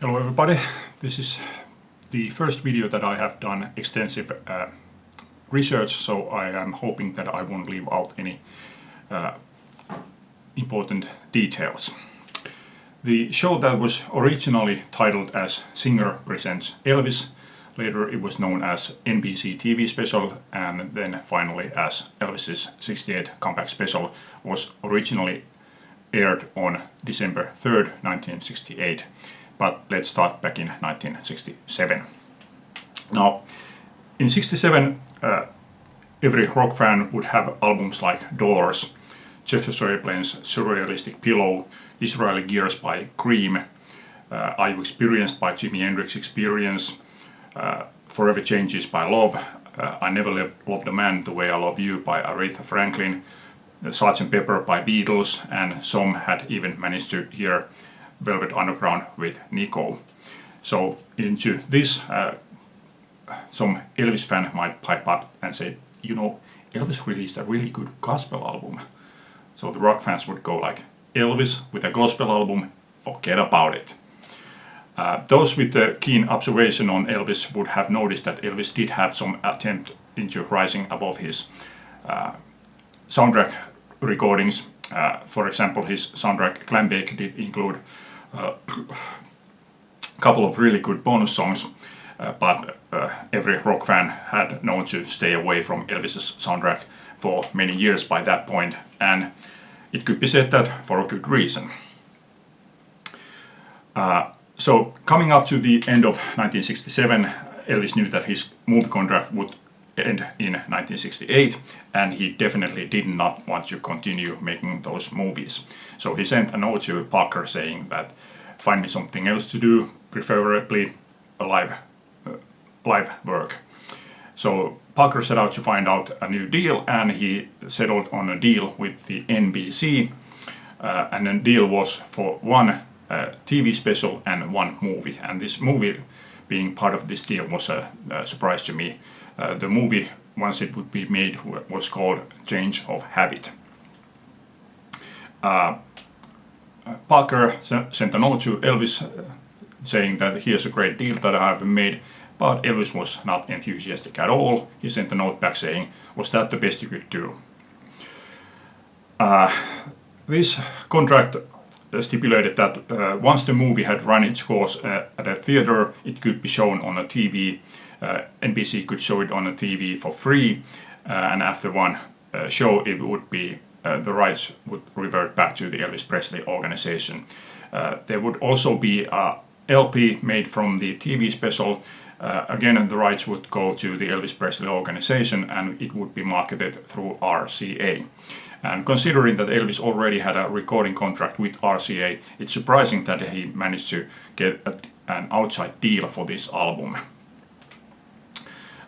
Hello everybody, this is the first video that I have done extensive research, so I am hoping that I won't leave out any important details. The show that was originally titled as Singer Presents Elvis, later it was known as NBC TV Special, and then finally as Elvis's 68 Comeback Special, was originally aired on December 3rd, 1968. But let's start back in 1967. Now, in 67, every rock fan would have albums like Doors, Jefferson Airplane's Surrealistic Pillow, Disraeli Gears by Cream, Are You Experienced by Jimi Hendrix Experience, Forever Changes by Love, I Never Loved a Man the Way I Love You by Aretha Franklin, Sgt. Pepper by Beatles, and some had even managed to hear Velvet Underground with Nico. So into this, some Elvis fan might pipe up and say, you know, Elvis released a really good gospel album. So the rock fans would go like, Elvis with a gospel album, forget about it. Those with the keen observation on Elvis would have noticed that Elvis did have some attempt into rising above his soundtrack recordings. For example, his soundtrack Clambake did include a couple of really good bonus songs, but every rock fan had known to stay away from Elvis's soundtrack for many years by that point, and it could be said that for a good reason. So coming up to the end of 1967, Elvis knew that his movie contract would end in 1968, and he definitely did not want to continue making those movies. So he sent a note to Parker saying that find me something else to do, preferably a live work. So Parker set out to find out a new deal, and he settled on a deal with the NBC, and the deal was for one TV special and one movie, and this movie being part of this deal was a surprise to me. The movie, once it would be made, was called Change of Habit. Parker sent a note to Elvis saying that here's a great deal that I have made, but Elvis was not enthusiastic at all. He sent a note back saying, was that the best you could do? This contract stipulated that once the movie had run its course at a theater, it could be shown on a TV. NBC could show it on a TV for free, and after one show it would be the rights would revert back to the Elvis Presley organization. There would also be a LP made from the TV special. Again, the rights would go to the Elvis Presley organization, and it would be marketed through RCA. And considering that Elvis already had a recording contract with RCA, it's surprising that he managed to get an outside deal for this album.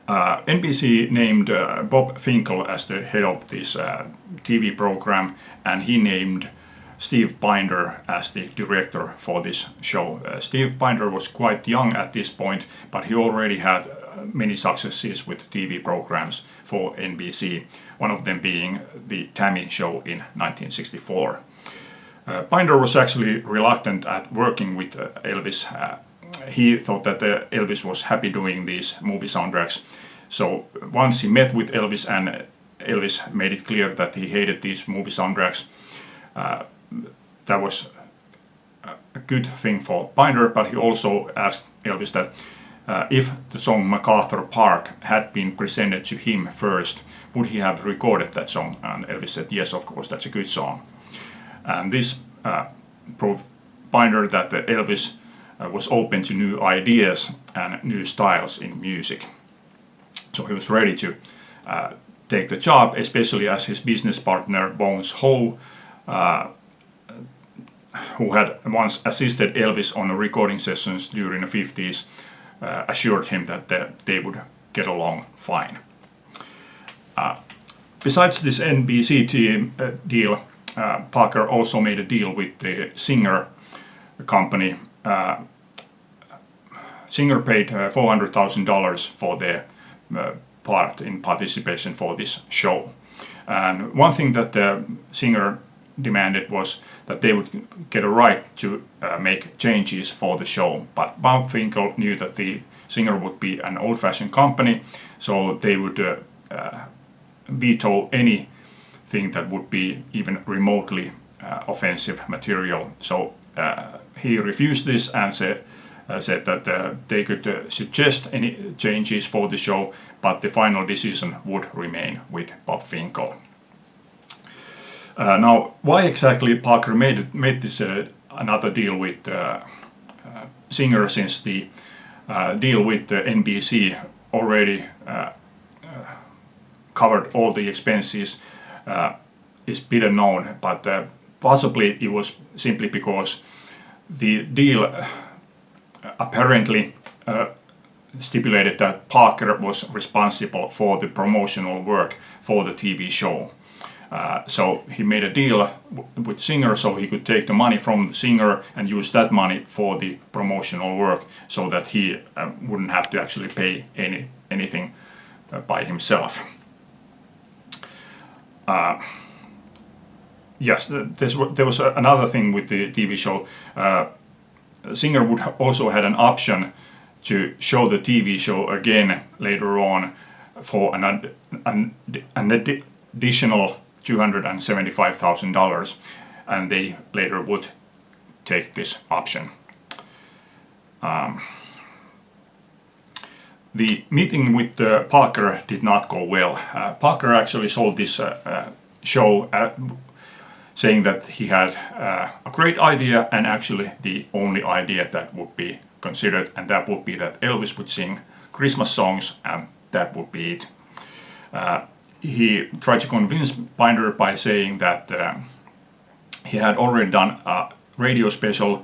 NBC named Bob Finkel as the head of this TV program, and he named Steve Binder as the director for this show. Steve Binder was quite young at this point, but he already had many successes with TV programs for NBC, one of them being the Tammy Show in 1964. Binder was actually reluctant at working with Elvis. He thought that Elvis was happy doing these movie soundtracks. So once he met with Elvis and Elvis made it clear that he hated these movie soundtracks, that was a good thing for Binder, but he also asked Elvis that if the song MacArthur Park had been presented to him first, would he have recorded that song? And Elvis said, yes, of course, that's a good song. And this proved Binder that Elvis was open to new ideas and new styles in music. So he was ready to take the job, especially as his business partner Bones Howe, who had once assisted Elvis on recording sessions during the 50s, assured him that they would get along fine. Besides this NBC deal, Parker also made a deal with the Singer company. Singer paid $400,000 for their part in participation for this show. And one thing that the Singer demanded was that they would get a right to make changes for the show. But Bob Finkel knew that the Singer would be an old-fashioned company, so they would veto anything that would be even remotely offensive material. So he refused this and said that they could suggest any changes for the show, but the final decision would remain with Bob Finkel. Now, why exactly Parker made this another deal with Singer, since the deal with NBC already covered all the expenses, is better known, but possibly it was simply because the deal apparently stipulated that Parker was responsible for the promotional work for the TV show. So he made a deal with Singer so he could take the money from the Singer and use that money for the promotional work, so that he wouldn't have to actually pay anything by himself. Yes, there was another thing with the TV show. Singer would also had an option to show the TV show again later on for an additional $275,000, and they later would take this option. The meeting with Parker did not go well. Parker actually sold this show saying that he had a great idea, and actually the only idea that would be considered, and that would be that Elvis would sing Christmas songs, and that would be it. He tried to convince Binder by saying that he had already done a radio special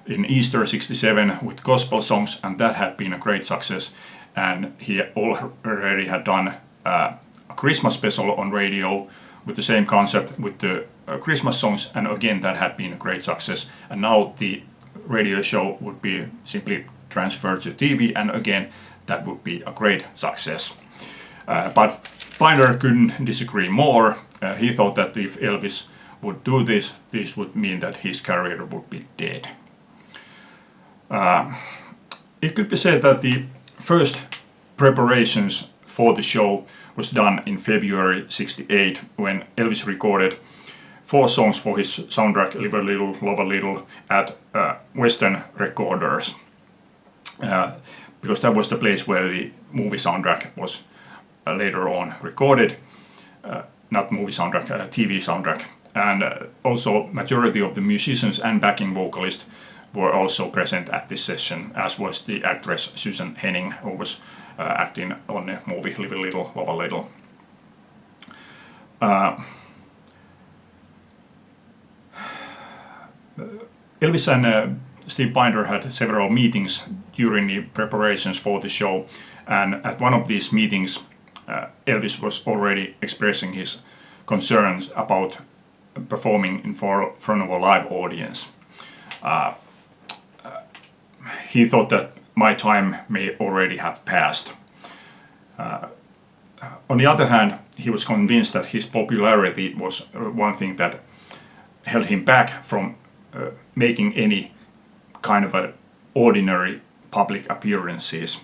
in Easter '67 with gospel songs, and that had been a great success, and he already had done a Christmas special on radio with the same concept with the Christmas songs, and again that had been a great success, and now the radio show would be simply transferred to TV, and again that would be a great success. But Binder couldn't disagree more. He thought that if Elvis would do this, this would mean that his career would be dead. It could be said that the first preparations for the show was done in February '68, when Elvis recorded 4 songs for his soundtrack Live a Little, Love a Little at Western Recorders, because that was the place where the movie soundtrack was later on recorded. Not movie soundtrack, TV soundtrack. And also majority of the musicians and backing vocalists were also present at this session, as was the actress Susan Henning, who was acting on the movie Live a Little, Love a Little. Elvis and Steve Binder had several meetings during the preparations for the show, and at one of these meetings Elvis was already expressing his concerns about performing in front of a live audience. He thought that my time may already have passed. On the other hand, he was convinced that his popularity was one thing that held him back from making any kind of ordinary public appearances,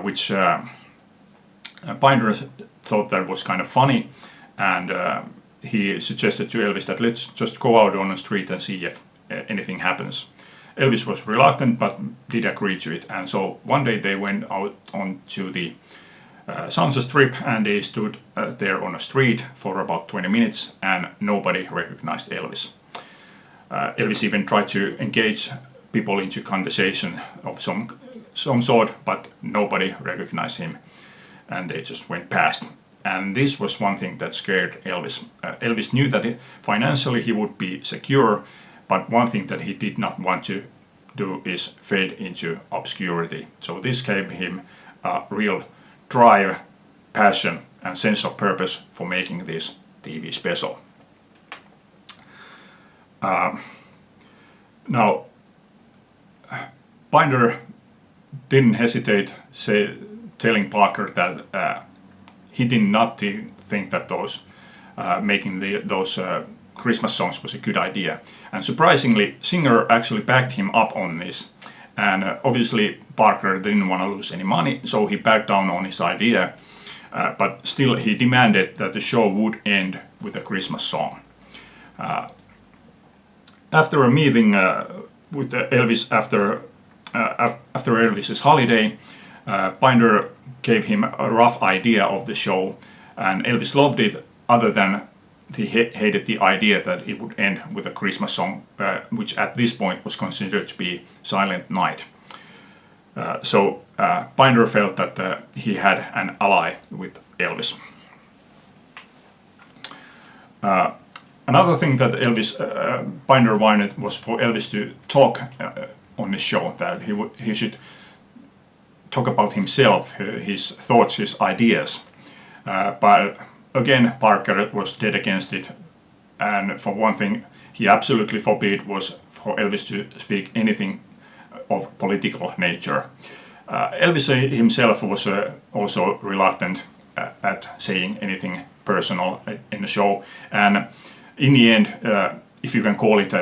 which Binder thought that was kind of funny, and he suggested to Elvis that let's just go out on the street and see if anything happens. Elvis was reluctant but did agree to it, and so one day they went out onto the Sunset Strip, and they stood there on a street for about 20 minutes, and nobody recognized Elvis. Elvis even tried to engage people into conversation of some sort, but nobody recognized him, and they just went past. And this was one thing that scared Elvis. Elvis knew that financially he would be secure, but one thing that he did not want to do is fade into obscurity. So this gave him a real drive, passion, and sense of purpose for making this TV special. Now, Binder didn't hesitate telling Parker that he did not think that those making those Christmas songs was a good idea. And surprisingly, Singer actually backed him up on this. And obviously Parker didn't want to lose any money, so he backed down on his idea. But still he demanded that the show would end with a Christmas song. After a meeting with Elvis after Elvis's holiday, Binder gave him a rough idea of the show, and Elvis loved it, other than he hated the idea that it would end with a Christmas song, which at this point was considered to be Silent Night. So Binder felt that he had an ally with Elvis. Another thing that Binder wanted was for Elvis to talk on the show, that he should talk about himself, his thoughts, his ideas. But again, Parker was dead against it. And for one thing, he absolutely forbid was for Elvis to speak anything of political nature. Elvis himself was also reluctant at saying anything personal in the show. And in the end, if you can call it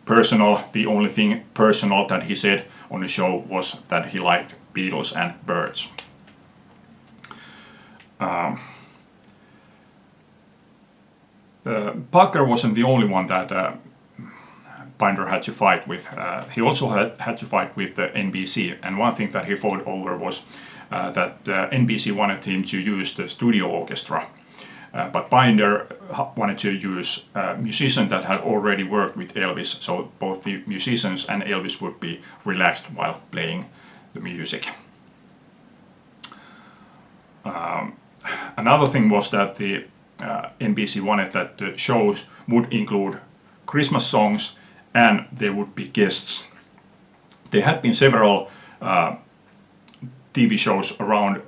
personal, the only thing personal that he said on the show was that he liked Beatles and birds. Parker wasn't the only one that Binder had to fight with. He also had to fight with NBC, and one thing that he fought over was that NBC wanted him to use the studio orchestra, but Binder wanted to use musicians that had already worked with Elvis, so both the musicians and Elvis would be relaxed while playing the music. Another thing was that the NBC wanted that the shows would include Christmas songs and there would be guests. There had been several TV shows around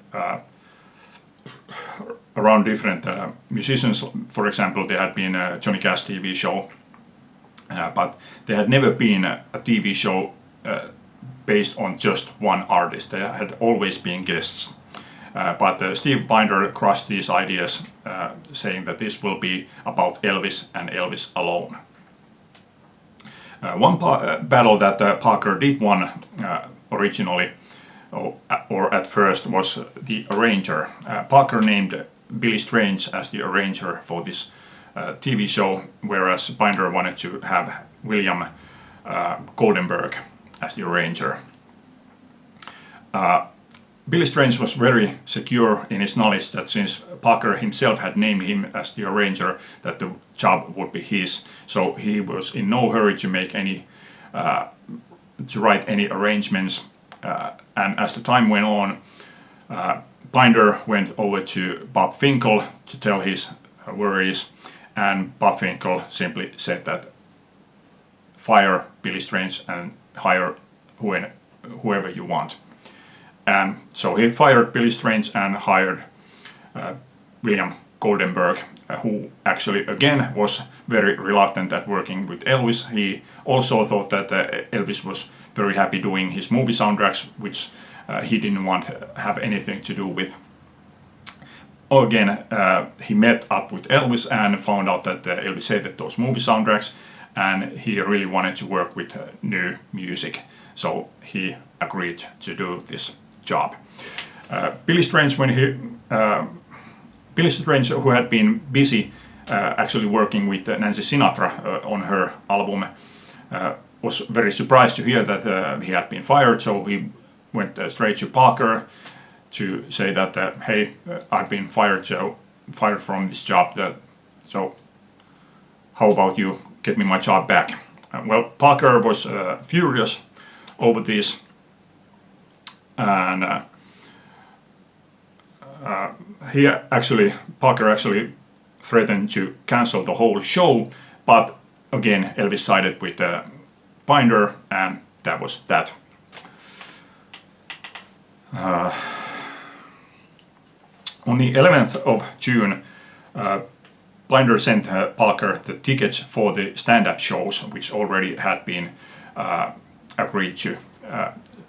different musicians. For example, there had been a Johnny Cash TV show, but there had never been a TV show based on just one artist. There had always been guests. But Steve Binder crushed these ideas, saying that this will be about Elvis and Elvis alone. One battle that Parker did won originally, or at first, was the arranger. Parker named Billy Strange as the arranger for this TV show, whereas Binder wanted to have William Goldenberg as the arranger. Billy Strange was very secure in his knowledge that since Parker himself had named him as the arranger, that the job would be his. So he was in no hurry to make to write any arrangements. And as the time went on, Binder went over to Bob Finkel to tell his worries, and Bob Finkel simply said that fire Billy Strange and hire whoever you want. And so he fired Billy Strange and hired William Goldenberg, who actually again was very reluctant at working with Elvis. He also thought that Elvis was very happy doing his movie soundtracks, which he didn't want to have anything to do with. Again, he met up with Elvis and found out that Elvis hated those movie soundtracks, and he really wanted to work with new music. So he agreed to do this job. Billy Strange, who had been busy actually working with Nancy Sinatra on her album, was very surprised to hear that he had been fired. So he went straight to Parker to say that, hey, I've been fired from this job. So how about you get me my job back? Well, Parker was furious over this. And Parker actually threatened to cancel the whole show, but again Elvis sided with Binder, and that was that. On the 11th of June, Binder sent Parker the tickets for the stand-up shows, which already had been agreed to.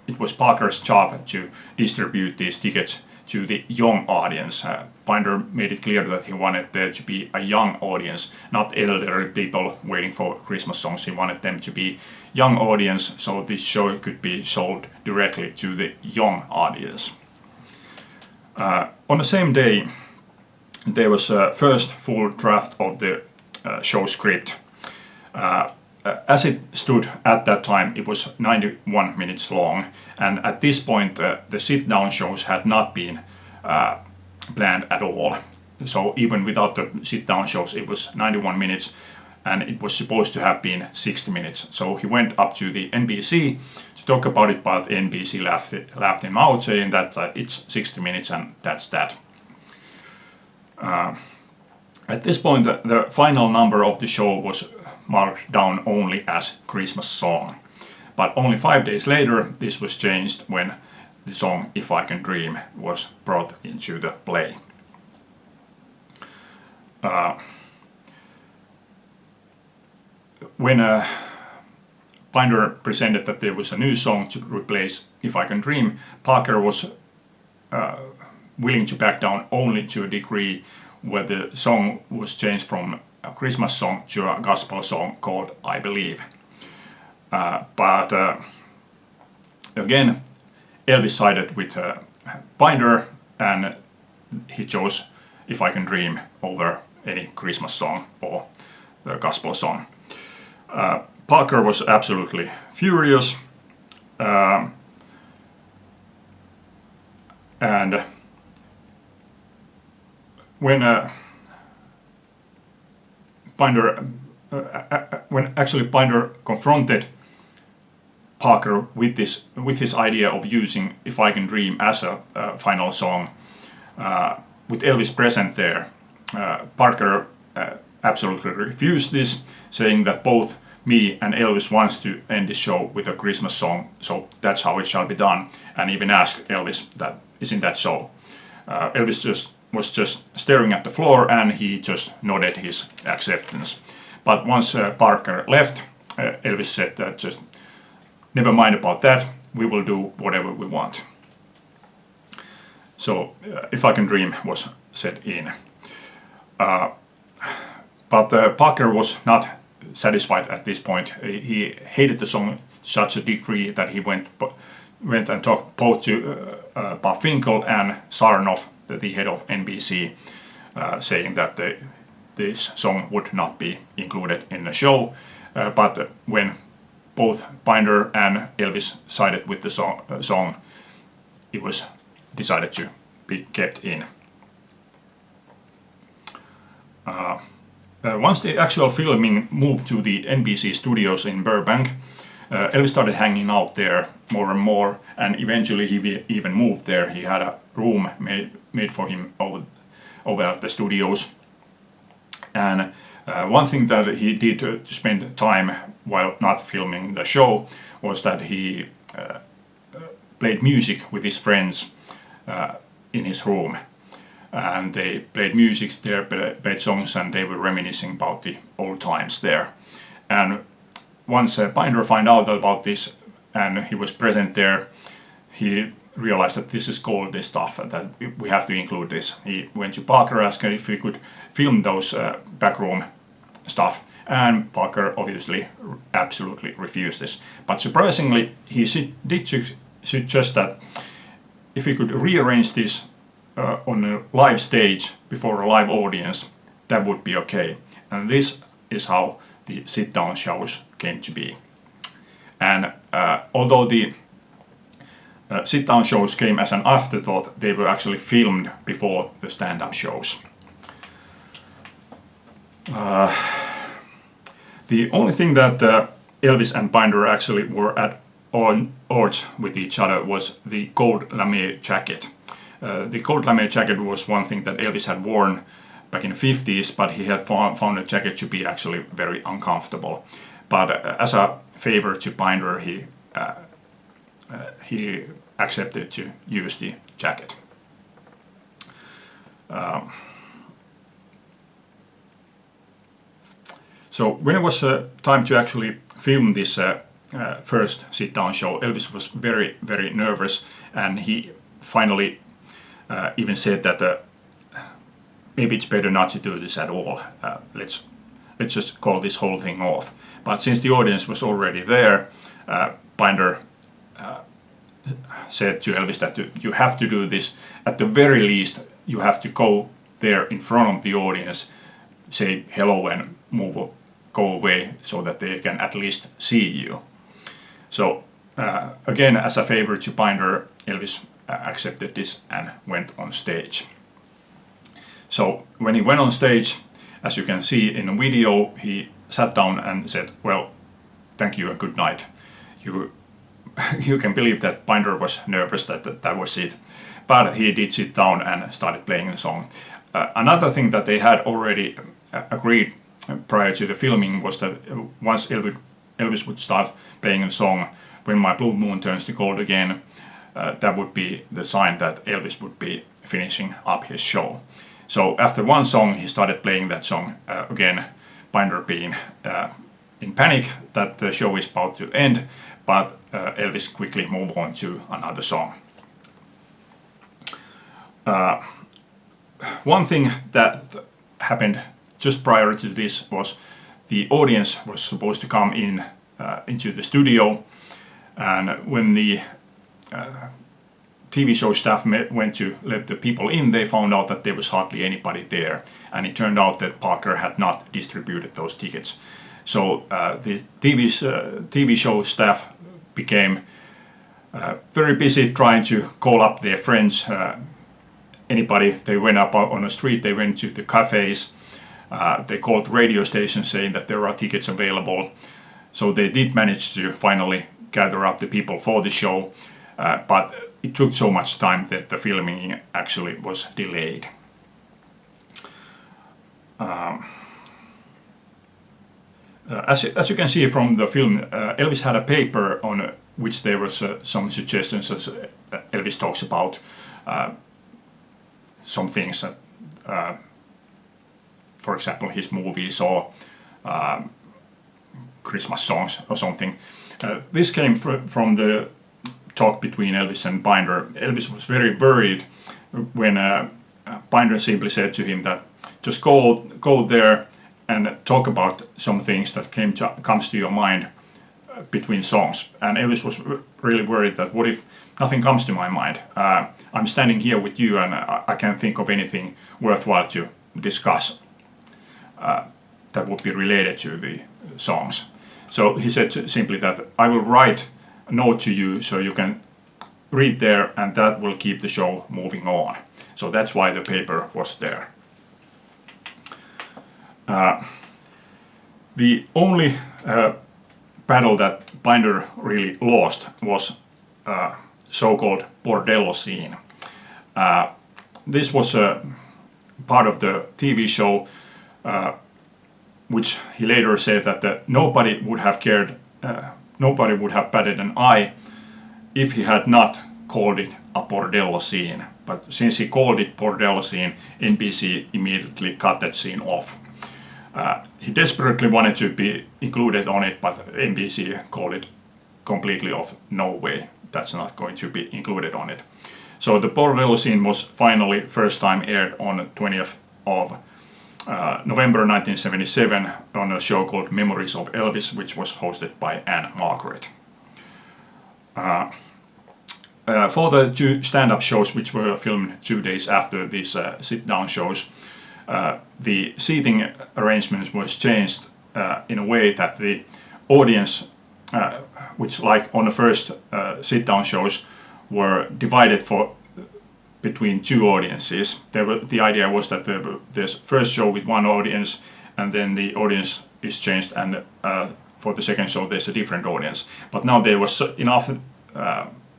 It was Parker's job to distribute these tickets to the young audience. Binder made it clear that he wanted there to be a young audience, not elderly people waiting for Christmas songs. He wanted them to be young audience, so this show could be sold directly to the young audience. On the same day, there was a first full draft of the show script. As it stood at that time, it was 91 minutes long, and at this point the sit-down shows had not been planned at all. So even without the sit-down shows, it was 91 minutes, and it was supposed to have been 60 minutes. So he went up to the NBC to talk about it, but NBC laughed him out, saying that it's 60 minutes and that's that. At this point, the final number of the show was marked down only as Christmas song. But only 5 days later, this was changed when the song If I Can Dream was brought into the play. When Binder presented that there was a new song to replace If I Can Dream, Parker was willing to back down only to a degree where the song was changed from a Christmas song to a gospel song called I Believe. But again, Elvis sided with Binder, and he chose If I Can Dream over any Christmas song or the gospel song. Parker was absolutely furious, and when Binder confronted Parker with his idea of using If I Can Dream as a final song, with Elvis present there, Parker absolutely refused this, saying that both me and Elvis wants to end the show with a Christmas song, so that's how it shall be done, and even asked Elvis that, isn't that so? Elvis was just staring at the floor, and he just nodded his acceptance. But once Parker left, Elvis said that just never mind about that, we will do whatever we want. So If I Can Dream was set in. But Parker was not satisfied at this point. He hated the song to such a degree that he went and talked both to Bob Finkel and Sarnoff, the head of NBC, saying that this song would not be included in the show. But when both Binder and Elvis sided with the song, it was decided to be kept in. Once the actual filming moved to the NBC studios in Burbank, Elvis started hanging out there more and more, and eventually he even moved there. He had a room made for him over at the studios. And one thing that he did to spend time while not filming the show was that he played music with his friends in his room. And they played music there, played songs, and they were reminiscing about the old times there. And once Binder found out about this, and he was present there, he realized that this is gold, this stuff, and that we have to include this. He went to Parker, asked if he could film those backroom stuff, and Parker obviously absolutely refused this. But surprisingly, he did suggest that if he could rearrange this on a live stage before a live audience, that would be okay. And this is how the sit-down shows came to be. And although the sit-down shows came as an afterthought, they were actually filmed before the stand-up shows. The only thing that Elvis and Binder actually were at odds with each other was the gold lame jacket. The gold lame jacket was one thing that Elvis had worn back in the 50s, but he had found the jacket to be actually very uncomfortable. But as a favor to Binder, he accepted to use the jacket. So when it was time to actually film this first sit-down show, Elvis was very, very nervous, and he finally even said that maybe it's better not to do this at all. Let's just call this whole thing off. But since the audience was already there, Binder said to Elvis that you have to do this. At the very least, you have to go there in front of the audience, say hello and go away so that they can at least see you. So again, as a favor to Binder, Elvis accepted this and went on stage. So when he went on stage, as you can see in the video, he sat down and said, well, thank you and good night. You can believe that Binder was nervous that was it. But he did sit down and started playing the song. Another thing that they had already agreed prior to the filming was that once Elvis would start playing the song, When My Blue Moon Turns to Gold Again, that would be the sign that Elvis would be finishing up his show. So after one song, he started playing that song again, Binder being in panic that the show is about to end, but Elvis quickly moved on to another song. One thing that happened just prior to this was the audience was supposed to come into the studio, and when the TV show staff went to let the people in, they found out that there was hardly anybody there, and it turned out that Parker had not distributed those tickets. So the TV show staff became very busy trying to call up their friends. Anybody they went up on the street, they went to the cafes, they called radio stations saying that there are tickets available. So they did manage to finally gather up the people for the show, but it took so much time that the filming actually was delayed. As you can see from the film, Elvis had a paper on which there was some suggestions, as Elvis talks about some things, for example, his movies or Christmas songs or something. This came from the talk between Elvis and Binder. Elvis was very worried when Binder simply said to him that just go there and talk about some things that comes to your mind between songs. And Elvis was really worried that what if nothing comes to my mind? I'm standing here with you and I can't think of anything worthwhile to discuss that would be related to the songs. So he said simply that I will write a note to you so you can read there, and that will keep the show moving on. So that's why the paper was there. The only battle that Binder really lost was so-called bordello scene. This was part of the TV show, which he later said that nobody would have cared, nobody would have batted an eye if he had not called it a bordello scene. But since he called it bordello scene, NBC immediately cut that scene off. He desperately wanted to be included on it, but NBC called it completely off. No way, that's not going to be included on it. So the bordello scene was finally first time aired on the 20th of November 1977 on a show called Memories of Elvis, which was hosted by Anne Margaret. For the two stand-up shows, which were filmed 2 days after these sit-down shows, the seating arrangements was changed in a way that the audience, which like on the first sit-down shows, were divided between two audiences. The idea was that there's first show with one audience, and then the audience is changed, and for the second show there's a different audience. But now there was enough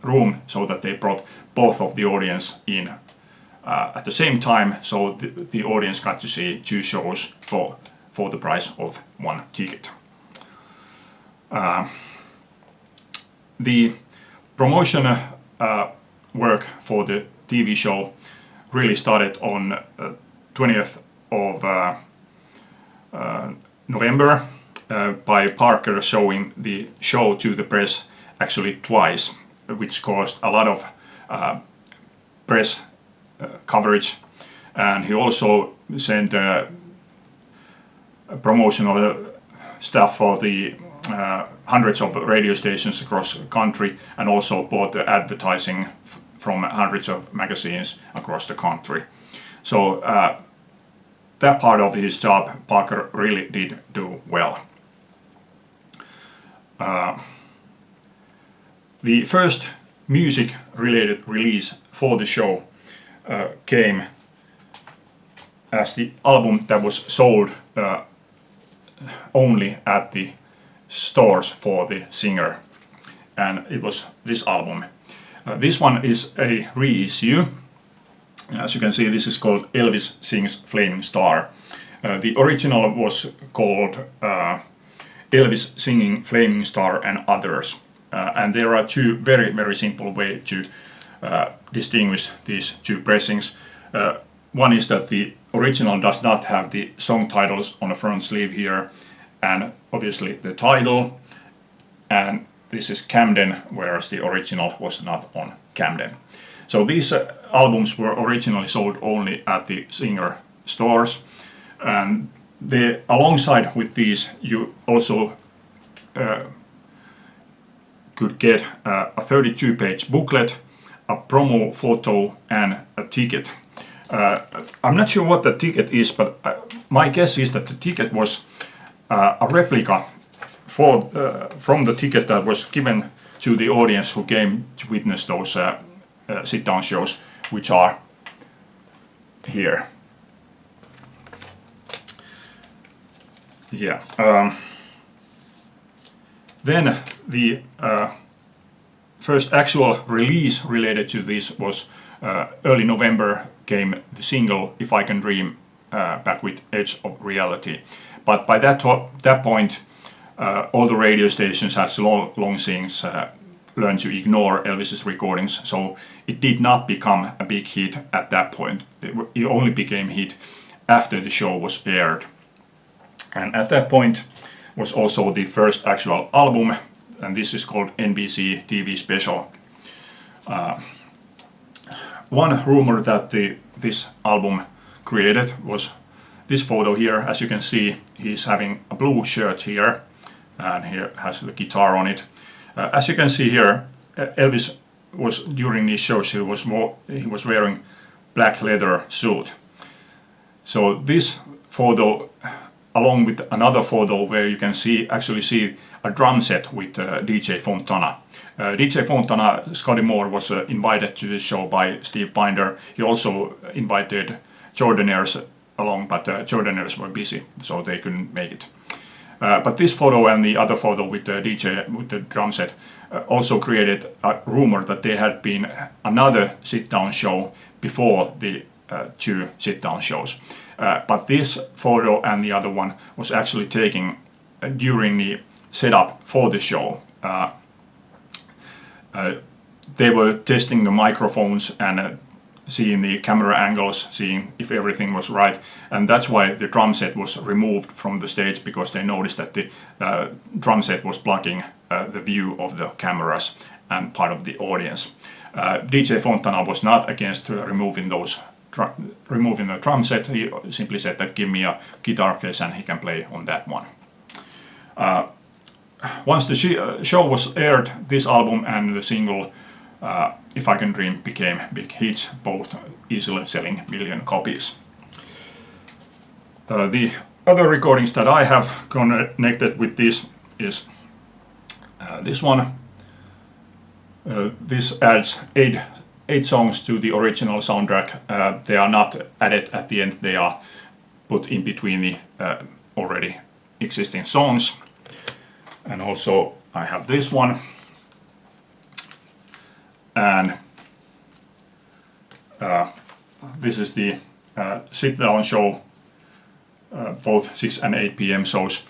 room so that they brought both of the audience in at the same time, so the audience got to see two shows for the price of one ticket. The promotion work for the TV show really started on 20th of November by Parker showing the show to the press actually twice, which caused a lot of press coverage, and he also sent promotional stuff for the hundreds of radio stations across the country, and also bought advertising from hundreds of magazines across the country. So that part of his job, Parker really did do well. The first music-related release for the show came as the album that was sold only at the stores for the singer, and it was this album. This one is a reissue. As you can see, this is called Elvis Sings Flaming Star. The original was called Elvis Singing Flaming Star and Others. And there are two very, very simple ways to distinguish these two pressings. One is that the original does not have the song titles on the front sleeve here, and obviously the title, and this is Camden, whereas the original was not on Camden. So these albums were originally sold only at the singer stores, and alongside with these you also could get a 32-page booklet, a promo photo, and a ticket. I'm not sure what the ticket is, but my guess is that the ticket was a replica from the ticket that was given to the audience who came to witness those sit-down shows, which are here. Yeah. Then the first actual release related to this was early November came the single If I Can Dream, back with Edge of Reality. But by that point, all the radio stations has long since learned to ignore Elvis's recordings, so it did not become a big hit at that point. It only became hit after the show was aired. And at that point was also the first actual album, and this is called NBC TV Special. One rumor that this album created was this photo here. As you can see, he's having a blue shirt here, and here has the guitar on it. As you can see here, Elvis was, during these shows, he was wearing black leather suit. So this photo, along with another photo where you can actually see a drum set with DJ Fontana. DJ Fontana, Scotty Moore, was invited to the show by Steve Binder. He also invited Jordanaires along, but Jordanaires were busy, so they couldn't make it. But this photo and the other photo with the DJ with the drum set also created a rumor that there had been another sit-down show before the two sit-down shows. But this photo and the other one was actually taken during the setup for the show. They were testing the microphones and seeing the camera angles, seeing if everything was right, and that's why the drum set was removed from the stage, because they noticed that the drum set was blocking the view of the cameras and part of the audience. DJ Fontana was not against removing the drum set. He simply said that give me a guitar case and he can play on that one. Once the show was aired, this album and the single If I Can Dream became big hits, both easily selling million copies. The other recordings that I have connected with this is this one. This adds eight songs to the original soundtrack. They are not added at the end, they are put in between the already existing songs. And also I have this one, and this is the sit-down show, both 6 and 8 p.m. shows.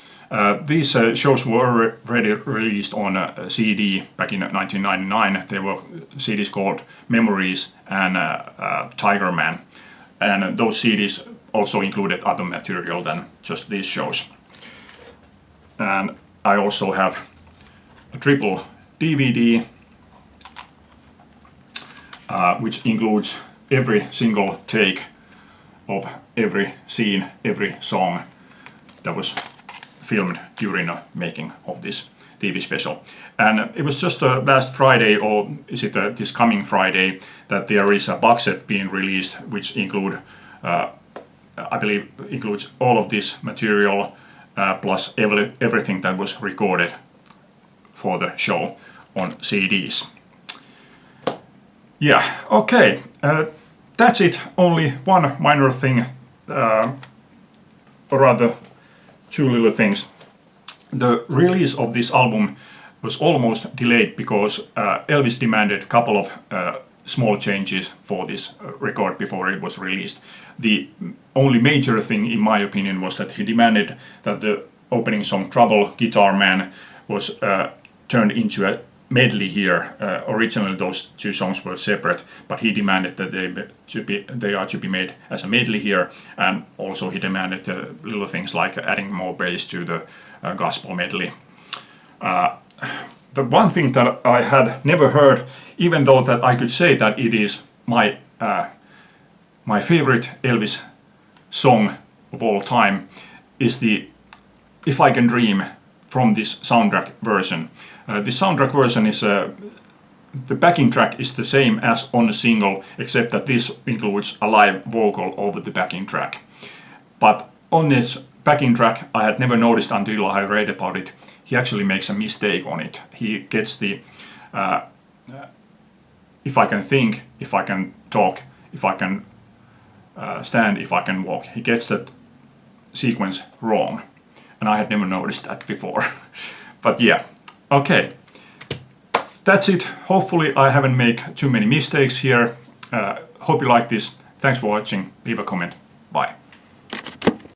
These shows were already released on a CD back in 1999. They were CDs called Memories and Tiger Man, and those CDs also included other material than just these shows. And I also have a triple DVD which includes every single take of every scene, every song that was filmed during the making of this TV special. And it was just last Friday, or is it this coming Friday, that there is a box set being released, which I believe includes all of this material plus everything that was recorded for the show on CDs. Yeah, okay, that's it. Only one minor thing, or rather two little things. The release of this album was almost delayed because Elvis demanded a couple of small changes for this record before it was released. The only major thing, in my opinion, was that he demanded that the opening song "Trouble Guitar Man" was turned into a medley here. Originally those two songs were separate, but he demanded that they are to be made as a medley here, and also he demanded little things like adding more bass to the gospel medley. The one thing that I had never heard, even though that I could say that it is my favorite Elvis song of all time, is the "If I Can Dream" from this soundtrack version. The soundtrack version is the backing track is the same as on the single, except that this includes a live vocal over the backing track. But on this backing track, I had never noticed until I read about it, he actually makes a mistake on it. He gets the "if I can think, if I can talk, if I can stand, if I can walk." He gets that sequence wrong, and I had never noticed that before. But yeah, okay, that's it. Hopefully I haven't made too many mistakes here. Hope you like this. Thanks for watching. Leave a comment. Bye.